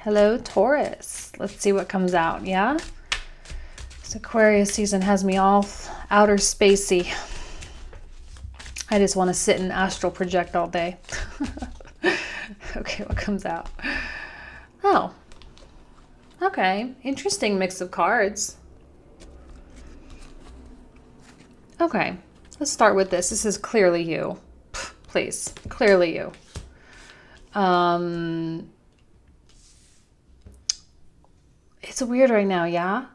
Hello, Taurus. Let's see what comes out, yeah? This Aquarius season has me all outer spacey. I just want to sit and astral project all day. Okay, what comes out? Oh, okay. Interesting mix of cards. Okay, let's start with this. This is clearly you. Please, clearly you. It's weird right now, yeah?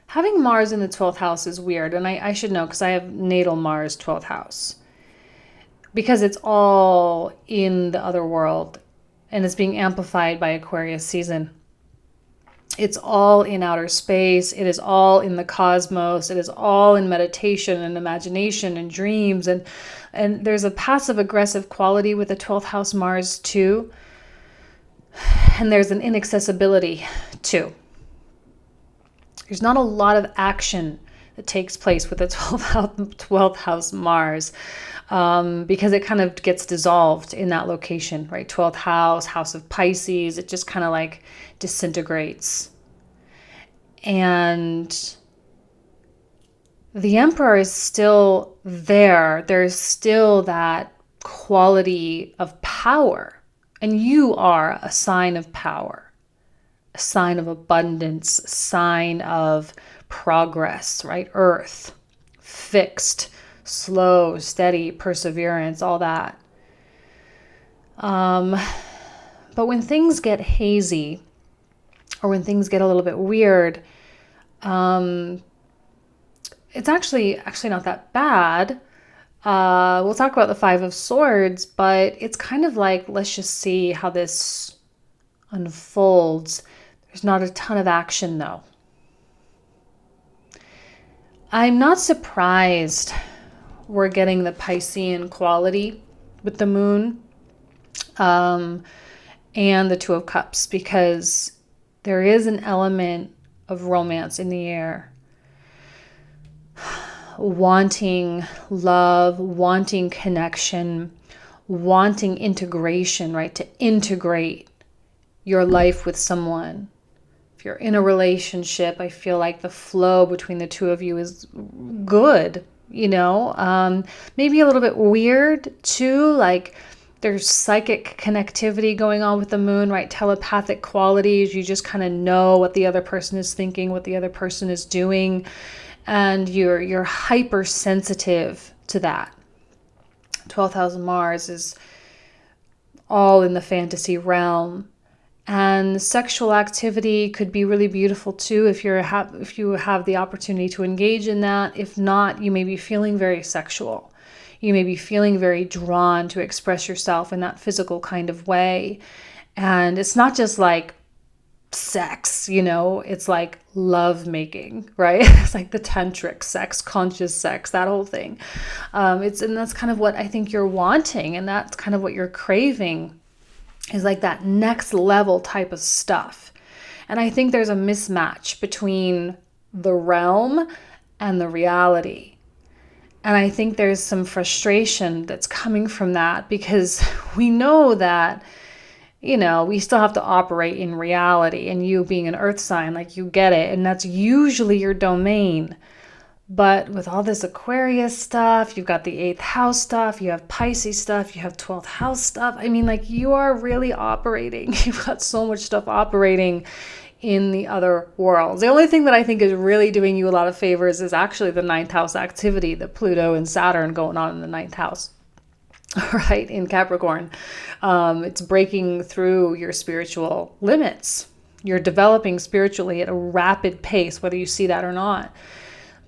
Having Mars in the 12th house is weird, and I should know because I have natal Mars 12th house. Because it's all in the other world, and it's being amplified by Aquarius season. It's all in outer space. It is all in the cosmos. It is all in meditation and imagination and dreams. And there's a passive aggressive quality with the 12th house Mars too. And there's an inaccessibility too. There's not a lot of action that takes place with the 12th house Mars because it kind of gets dissolved in that location, right? 12th house, house of Pisces, it just kind of like disintegrates. And the Emperor is still there. There's still that quality of power. And you are a sign of power, a sign of abundance, a sign of progress, right? Earth, fixed, slow, steady, perseverance, all that. But when things get hazy or when things get a little bit weird, it's actually not that bad. We'll talk about the Five of Swords, but it's kind of like, let's just see how this unfolds. There's not a ton of action though. I'm not surprised we're getting the Piscean quality with the moon and the Two of Cups, because there is an element of romance in the air. Wanting love, wanting connection, wanting integration, right? To integrate your life with someone. If you're in a relationship, I feel like the flow between the two of you is good, you know? Maybe a little bit weird too, like there's psychic connectivity going on with the moon, right? Telepathic qualities. You just kind of know what the other person is thinking, what the other person is doing. And you're hypersensitive to that. 12,000 Mars is all in the fantasy realm. And sexual activity could be really beautiful too if you have the opportunity to engage in that. If not, you may be feeling very sexual. You may be feeling very drawn to express yourself in that physical kind of way. And it's not just like sex, you know, it's like love making, right? It's like the tantric sex, conscious sex, that whole thing. And that's kind of what I think you're wanting, and that's kind of what you're craving, is like that next level type of stuff. And I think there's a mismatch between the realm and the reality. And I think there's some frustration that's coming from that, because we know that, you know, we still have to operate in reality, and you being an earth sign, like you get it. And that's usually your domain. But with all this Aquarius stuff, you've got the 8th house stuff, you have Pisces stuff, you have 12th house stuff. I mean, like you are really operating. You've got so much stuff operating in the other worlds. The only thing that I think is really doing you a lot of favors is actually the 9th house activity, the Pluto and Saturn going on in the 9th house. Right, in Capricorn. It's breaking through your spiritual limits. You're developing spiritually at a rapid pace, whether you see that or not.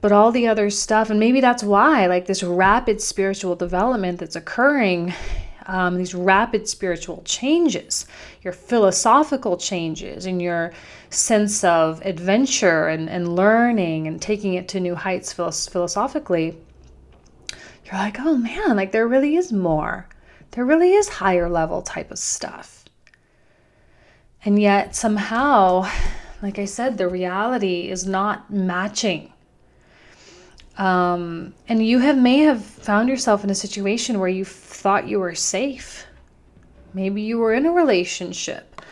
But all the other stuff, and maybe that's why, like this rapid spiritual development that's occurring, these rapid spiritual changes, your philosophical changes, and your sense of adventure and learning and taking it to new heights philosophically, you're like, oh man, like there really is more. There really is higher level type of stuff. And yet somehow, like I said, the reality is not matching. And you may have found yourself in a situation where you thought you were safe. Maybe you were in a relationship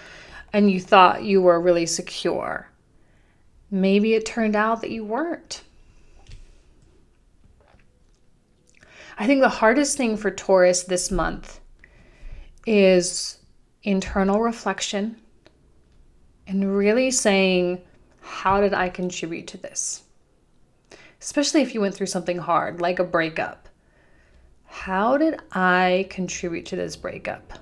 and you thought you were really secure. Maybe it turned out that you weren't. I think the hardest thing for Taurus this month is internal reflection and really saying, how did I contribute to this? Especially if you went through something hard, like a breakup. How did I contribute to this breakup?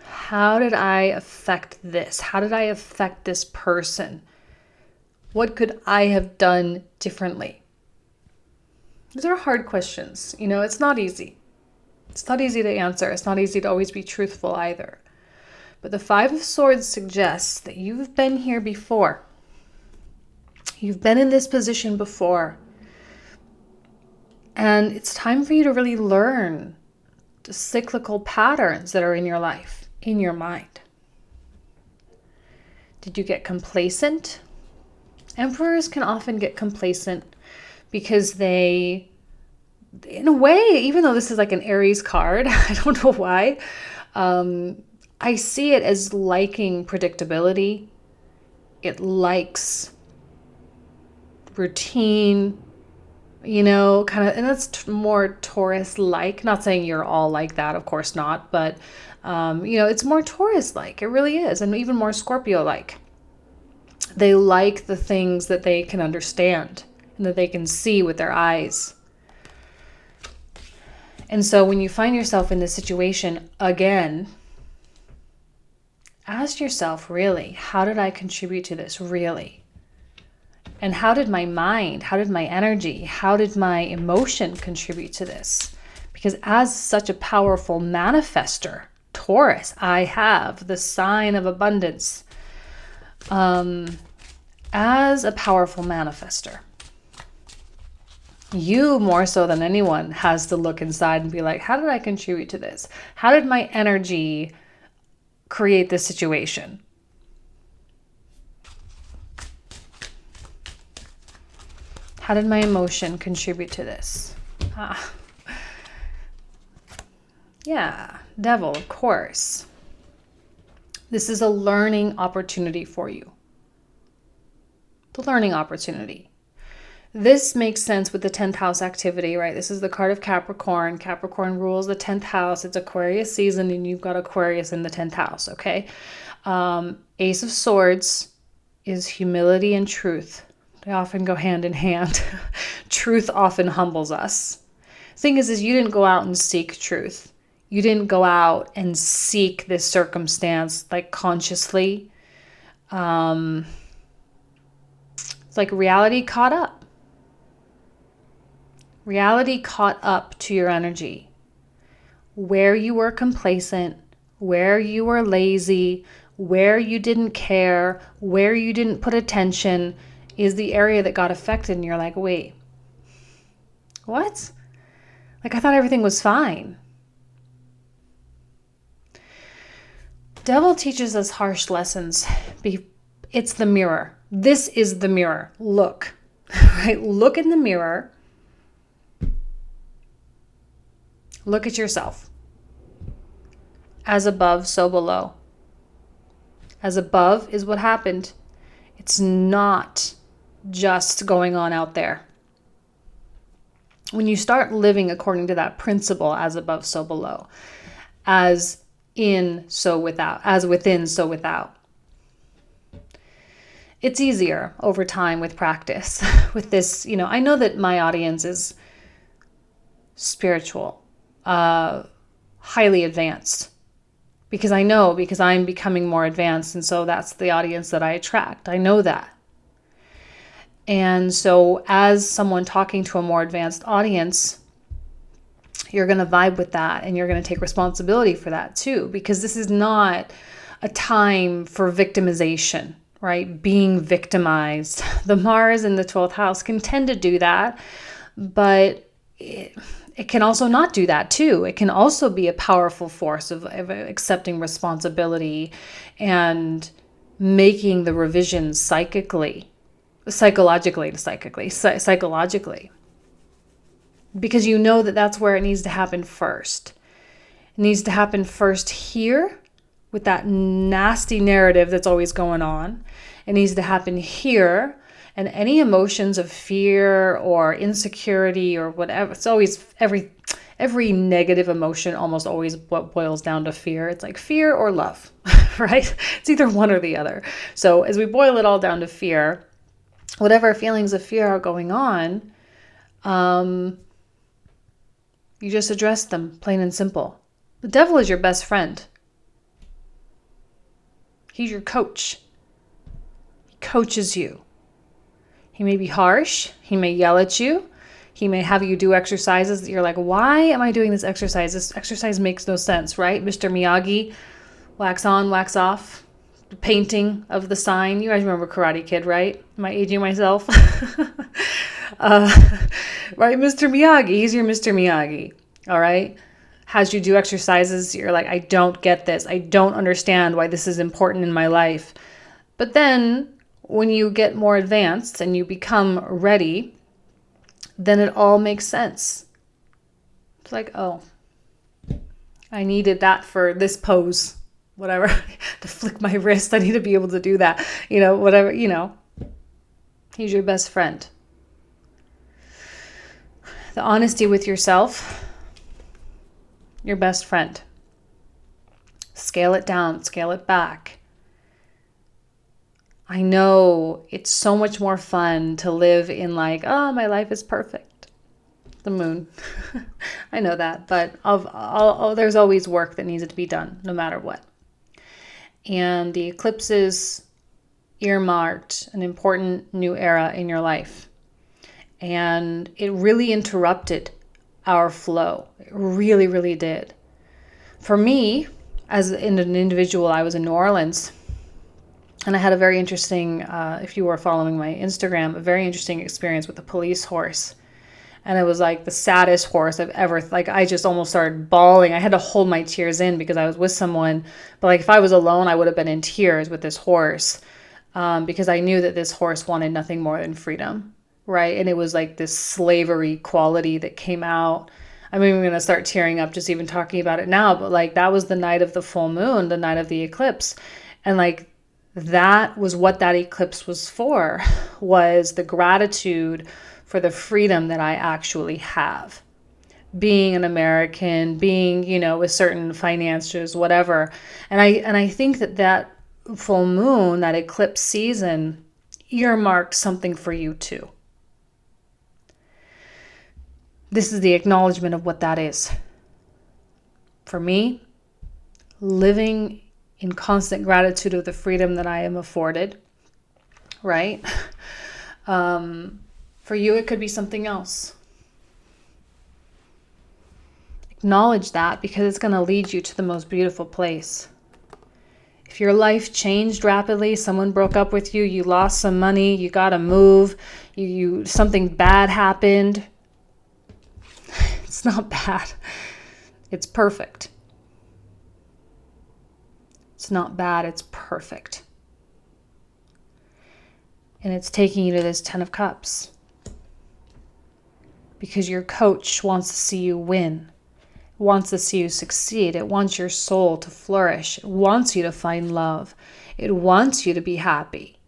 How did I affect this? How did I affect this person? What could I have done differently? These are hard questions. It's not easy. It's not easy to answer. It's not easy to always be truthful either. But the Five of Swords suggests that you've been here before. You've been in this position before. And it's time for you to really learn the cyclical patterns that are in your life, in your mind. Did you get complacent? Emperors can often get complacent because they, in a way, even though this is like an Aries card, I don't know why, I see it as liking predictability. It likes routine, kind of, and that's more Taurus-like. Not saying you're all like that, of course not, but, it's more Taurus-like. It really is, and even more Scorpio-like. They like the things that they can understand and that they can see with their eyes. And so when you find yourself in this situation again, ask yourself, really, how did I contribute to this, really? And how did my mind, how did my energy, how did my emotion contribute to this? Because as such a powerful manifester, Taurus, I have the sign of abundance. As a powerful manifester, you more so than anyone has to look inside and be like, how did I contribute to this? How did my energy create this situation? How did my emotion contribute to this? Yeah, Devil, of course. This is a learning opportunity for you. The learning opportunity. This makes sense with the 10th house activity, right? This is the card of Capricorn. Capricorn rules the 10th house. It's Aquarius season and you've got Aquarius in the 10th house, okay? Ace of Swords is humility and truth. They often go hand in hand. Truth often humbles us. Thing is you didn't go out and seek truth. You didn't go out and seek this circumstance like consciously. It's like reality caught up. Reality caught up to your energy. Where you were complacent, where you were lazy, where you didn't care, where you didn't put attention is the area that got affected. And you're like, wait, what? Like, I thought everything was fine. Devil teaches us harsh lessons. It's the mirror. This is the mirror. Look, right? Look in the mirror. Look at yourself. As above, so below. As above is what happened. It's not just going on out there. When you start living according to that principle, as above, so below, as in, so without, as within, so without, it's easier over time with practice. With this, I know that my audience is spiritual, highly advanced, because I'm becoming more advanced. And so that's the audience that I attract. I know that. And so as someone talking to a more advanced audience, you're going to vibe with that and you're going to take responsibility for that too, because this is not a time for victimization, right? Being victimized. The Mars in the 12th house can tend to do that, but it can also not do that too. It can also be a powerful force of accepting responsibility and making the revisions psychologically. Because you know that that's where it needs to happen first. It needs to happen first here with that nasty narrative that's always going on. It needs to happen here. And any emotions of fear or insecurity or whatever, it's always every negative emotion almost always what boils down to fear. It's like fear or love, right? It's either one or the other. So as we boil it all down to fear, whatever feelings of fear are going on, you just address them, plain and simple. The devil is your best friend. He's your coach. He coaches you. He may be harsh. He may yell at you. He may have you do exercises that you're like, why am I doing this exercise? This exercise makes no sense, right? Mr. Miyagi, wax on, wax off, the painting of the sign. You guys remember Karate Kid, right? Am I aging myself? Right, Mr. Miyagi, he's your Mr. Miyagi, all right? Has you do exercises, you're like, I don't get this. I don't understand why this is important in my life. But then when you get more advanced and you become ready, then it all makes sense. It's like, oh, I needed that for this pose, whatever, to flick my wrist. I need to be able to do that, whatever, He's your best friend. The honesty with yourself, your best friend. Scale it down, scale it back. I know it's so much more fun to live in like, oh, my life is perfect. The moon. I know that, but there's always work that needs to be done, no matter what. And the eclipses earmarked an important new era in your life. And it really interrupted our flow. It really, really did. For me, as an individual, I was in New Orleans. And I had a very interesting, if you were following my Instagram, a very interesting experience with a police horse. And it was like the saddest horse I've ever, I just almost started bawling. I had to hold my tears in because I was with someone. But if I was alone, I would have been in tears with this horse because I knew that this horse wanted nothing more than freedom, right? And it was like this slavery quality that came out. I'm even going to start tearing up just even talking about it now. But that was the night of the full moon, the night of the eclipse. And that was what that eclipse was for, was the gratitude for the freedom that I actually have. Being an American, being, with certain finances, whatever. And I think that full moon, that eclipse season, earmarked something for you too. This is the acknowledgement of what that is. For me, living in constant gratitude of the freedom that I am afforded, right? For you, it could be something else. Acknowledge that because it's going to lead you to the most beautiful place. If your life changed rapidly, someone broke up with you, you lost some money, you got to move, something bad happened, it's not bad. It's perfect. It's not bad, it's perfect. And it's taking you to this 10 of Cups. Because your coach wants to see you win. It wants to see you succeed. It wants your soul to flourish. It wants you to find love. It wants you to be happy.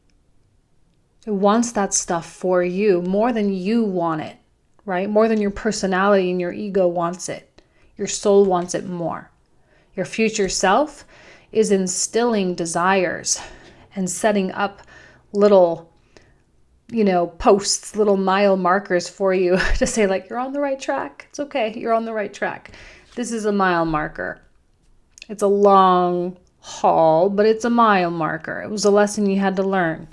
It wants that stuff for you more than you want it, right? More than your personality and your ego wants it. Your soul wants it more. Your future self is instilling desires and setting up little, posts, little mile markers for you to say you're on the right track. It's okay. You're on the right track. This is a mile marker. It's a long haul, but it's a mile marker. It was a lesson you had to learn.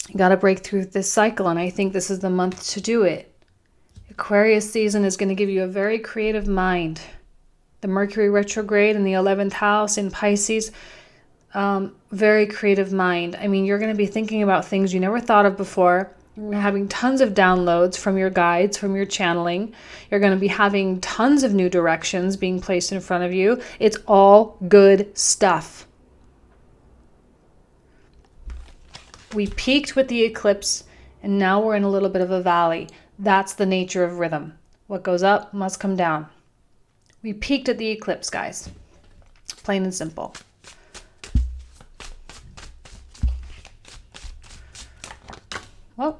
You got to break through this cycle, and I think this is the month to do it. Aquarius season is going to give you a very creative mind. The Mercury retrograde in the 11th house in Pisces, very creative mind. You're going to be thinking about things you never thought of before. You're having tons of downloads from your guides, from your channeling. You're going to be having tons of new directions being placed in front of you. It's all good stuff. We peaked with the eclipse, and now we're in a little bit of a valley. That's the nature of rhythm. What goes up must come down. We peaked at the eclipse, guys. Plain and simple. Well,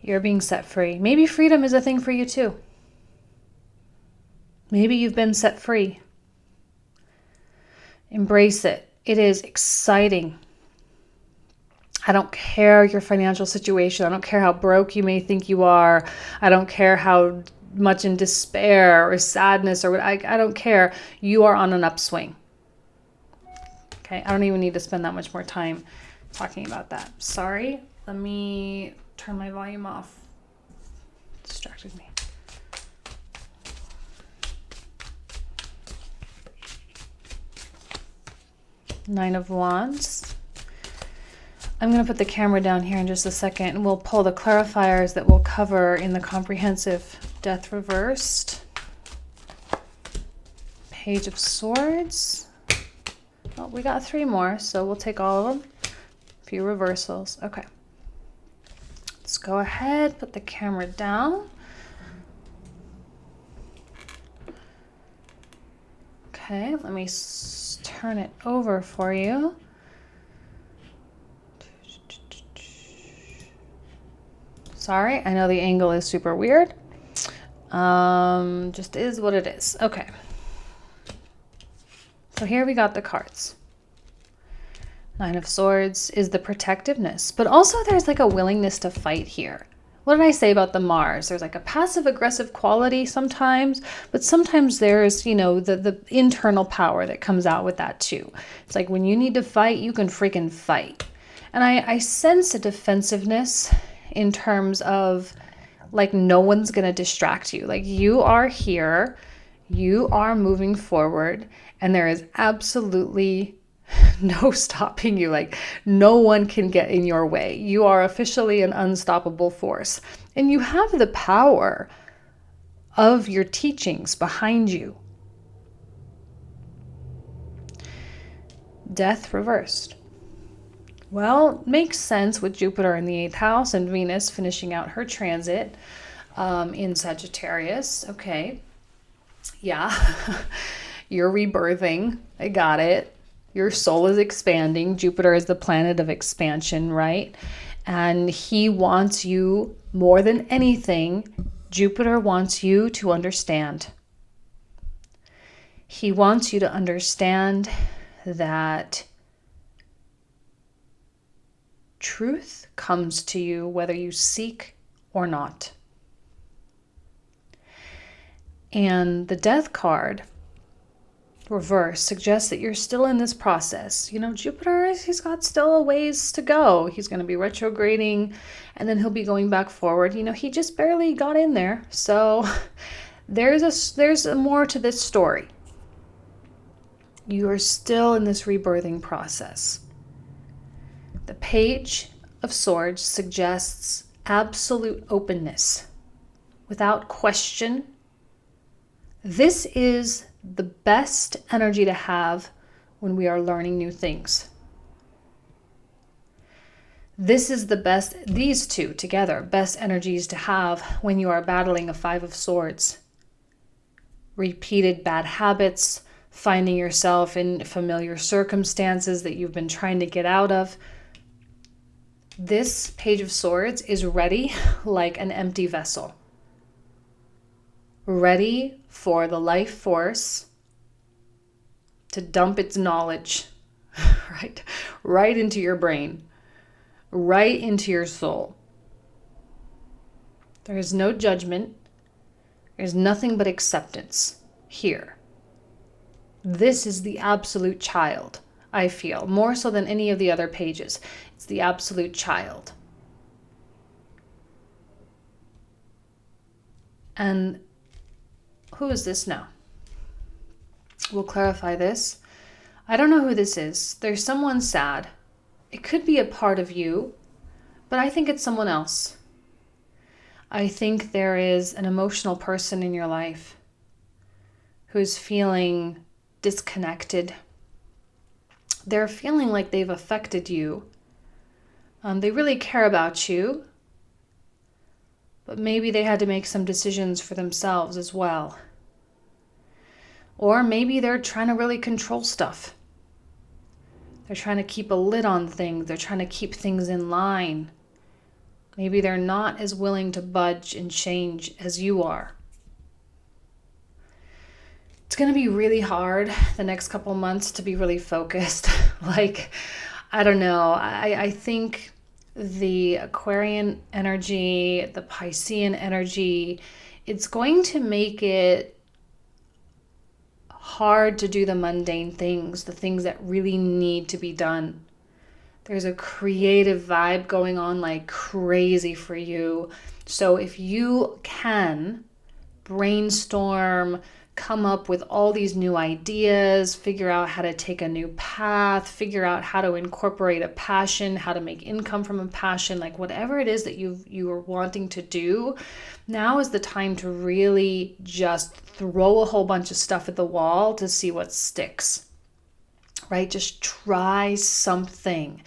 you're being set free. Maybe freedom is a thing for you too. Maybe you've been set free. Embrace it. It is exciting. I don't care your financial situation. I don't care how broke you may think you are. I don't care how much in despair or sadness or what. I don't care. You are on an upswing. Okay, I don't even need to spend that much more time talking about that. Sorry. Let me turn my volume off. It distracted me. Nine of Wands. I'm going to put the camera down here in just a second, and we'll pull the clarifiers that we'll cover in the comprehensive. Death reversed. Page of Swords. Well, we got 3 more, so we'll take all of them. A few reversals. Okay. Let's go ahead, put the camera down. Okay, let me turn it over for you. Sorry, I know the angle is super weird. Just is what it is. Okay. So here we got the cards. Nine of Swords is the protectiveness, but also there's like a willingness to fight here. What did I say about the Mars? There's like a passive aggressive quality sometimes, but sometimes there's, you know, the internal power that comes out with that too. It's like when you need to fight, you can freaking fight. And I sense a defensiveness in terms of like no one's going to distract you. Like you are here, you are moving forward, and there is absolutely no stopping you. Like no one can get in your way. You are officially an unstoppable force. And you have the power of your teachings behind you. Death reversed. Well, makes sense with Jupiter in the 8th house and Venus finishing out her transit in Sagittarius. Okay. Yeah. You're rebirthing. I got it. Your soul is expanding. Jupiter is the planet of expansion, right? And he wants you more than anything. Jupiter wants you to understand. He wants you to understand that truth comes to you whether you seek or not. And the Death card reverse suggests that you're still in this process. You know, Jupiter, he's got still a ways to go. He's going to be retrograding and then he'll be going back forward. You know, he just barely got in there. So there's more to this story. You are still in this rebirthing process. The Page of Swords suggests absolute openness without question. This is the best energy to have when we are learning new things. This is the best, these two together, best energies to have when you are battling a 5 of Swords. Repeated bad habits, finding yourself in familiar circumstances that you've been trying to get out of. This Page of Swords is ready like an empty vessel. Ready for the life force to dump its knowledge, right into your brain, right into your soul. There is no judgment. There's nothing but acceptance here. This is the absolute child, I feel, more so than any of the other pages. It's the absolute child. And who is this now? We'll clarify this. I don't know who this is. There's someone sad. It could be a part of you, but I think it's someone else. I think there is an emotional person in your life who's feeling disconnected. They're feeling like they've affected you. They really care about you, but maybe they had to make some decisions for themselves as well. Or maybe they're trying to really control stuff. They're trying to keep a lid on things. They're trying to keep things in line. Maybe they're not as willing to budge and change as you are. It's going to be really hard the next couple months to be really focused. I don't know. I think the Aquarian energy, the Piscean energy, it's going to make it hard to do the mundane things, the things that really need to be done. There's a creative vibe going on like crazy for you. So if you can brainstorm, come up with all these new ideas, figure out how to take a new path, figure out how to incorporate a passion, how to make income from a passion, like whatever it is that you are wanting to do, now is the time to really just throw a whole bunch of stuff at the wall to see what sticks, right? Just try something.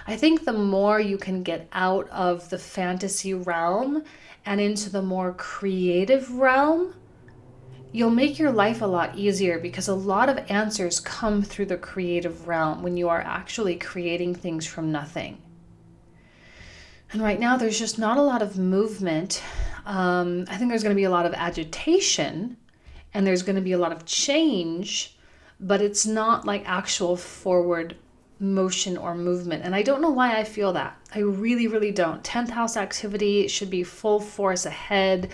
I think the more you can get out of the fantasy realm and into the more creative realm, you'll make your life a lot easier, because a lot of answers come through the creative realm when you are actually creating things from nothing. And right now there's just not a lot of movement. I think there's going to be a lot of agitation and there's going to be a lot of change, but it's not like actual forward motion or movement. And I don't know why I feel that. I really, really don't. 10th house activity should be full force ahead.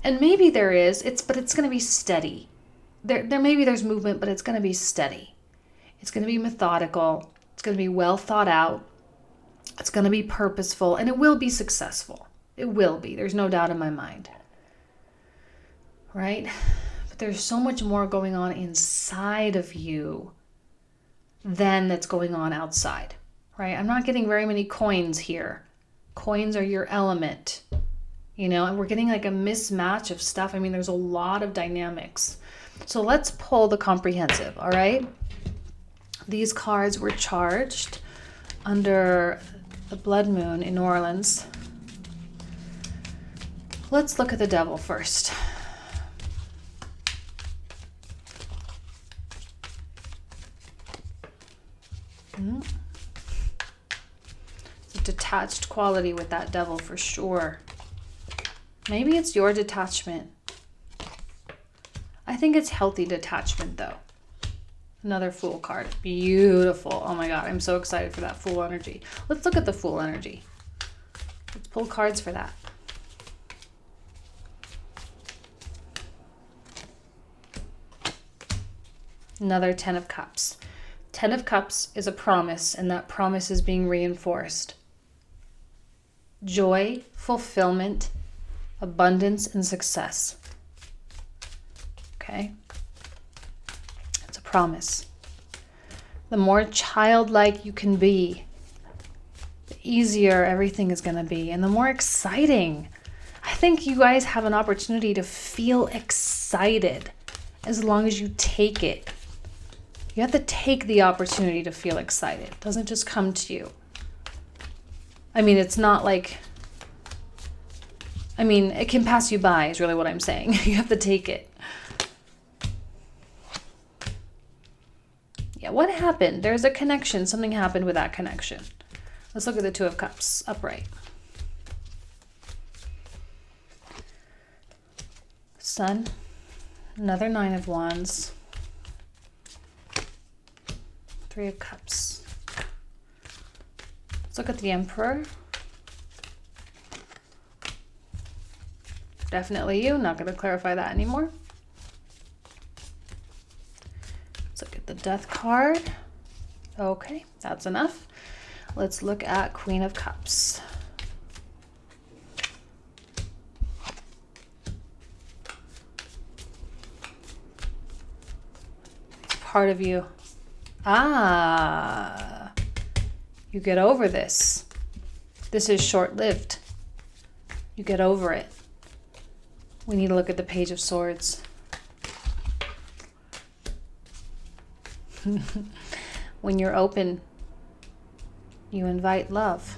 And maybe there is, but it's going to be steady. There maybe there's movement, but it's going to be steady. It's going to be methodical. It's going to be well thought out. It's going to be purposeful, and it will be successful. It will be. There's no doubt in my mind. Right? But there's so much more going on inside of you than that's going on outside. Right? I'm not getting very many coins here. Coins are your element. And we're getting like a mismatch of stuff. I mean, there's a lot of dynamics. So let's pull the comprehensive, all right? These cards were charged under the blood moon in New Orleans. Let's look at the devil first. It's a detached quality with that devil for sure. Maybe it's your detachment. I think it's healthy detachment though. Another Fool card. Beautiful. Oh my God, I'm so excited for that Fool energy. Let's look at the Fool energy. Let's pull cards for that. Another 10 of Cups. 10 of Cups is a promise, and that promise is being reinforced. Joy, fulfillment, abundance, and success. Okay? It's a promise. The more childlike you can be, the easier everything is going to be, and the more exciting. I think you guys have an opportunity to feel excited as long as you take it. You have to take the opportunity to feel excited. It doesn't just come to you. I mean, it's not like... it can pass you by is really what I'm saying. You have to take it. Yeah, what happened? There's a connection. Something happened with that connection. Let's look at the 2 of Cups upright. Sun. Another 9 of Wands. 3 of Cups. Let's look at the Emperor. Definitely you. Not going to clarify that anymore. Let's look at the Death card. Okay, that's enough. Let's look at Queen of Cups. It's part of you. You get over this. This is short-lived. You get over it. We need to look at the Page of Swords. When you're open, you invite love.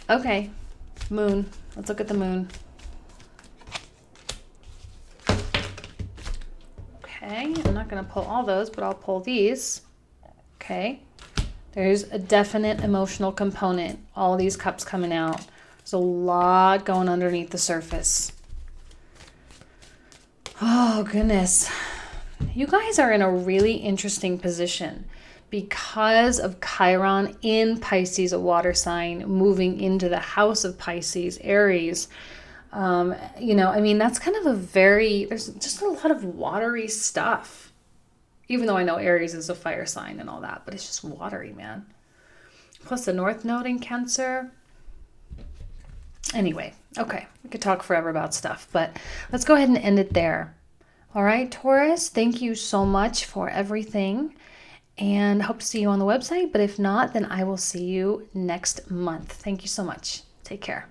Okay, moon. Let's look at the moon. Okay, I'm not going to pull all those, but I'll pull these. Okay, there's a definite emotional component. All these cups coming out. There's a lot going underneath the surface. Oh, goodness. You guys are in a really interesting position because of Chiron in Pisces, a water sign, moving into the house of Pisces, Aries. That's kind of there's just a lot of watery stuff. Even though I know Aries is a fire sign and all that, but it's just watery, man. Plus the North Node in Cancer. Anyway, okay, we could talk forever about stuff, but let's go ahead and end it there. All right, Taurus, thank you so much for everything, and hope to see you on the website, but if not, then I will see you next month. Thank you so much. Take care.